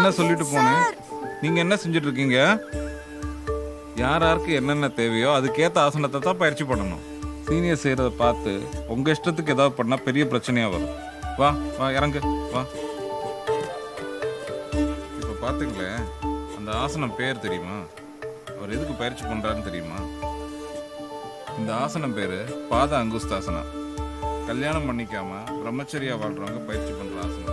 என்ன சொல்லிட்டு போனேன். நீங்க என்ன செஞ்சுட்டு இருக்கீங்க? யார் யாருக்கு என்னென்ன தேவையோ அதுக்கேற்ற ஆசனத்தை தான் பயிற்சி பண்ணணும். சீனியர் செய்கிறத பார்த்து உங்கள் இஷ்டத்துக்கு ஏதாவது பண்ணால் பெரிய பிரச்சனையாக வரும். வா வா இறங்கு வா. இப்போ பார்த்துங்களேன், அந்த ஆசனம் பேர் தெரியுமா? அவர் எதுக்கு பயிற்சி பண்ணுறாருன்னு தெரியுமா? இந்த ஆசனம் பேர் பாத அங்குஸ்தாசனம். கல்யாணம் பண்ணிக்காம பிரம்மச்சரியா வாழ்கிறவங்க பயிற்சி பண்ணுற ஆசனம்.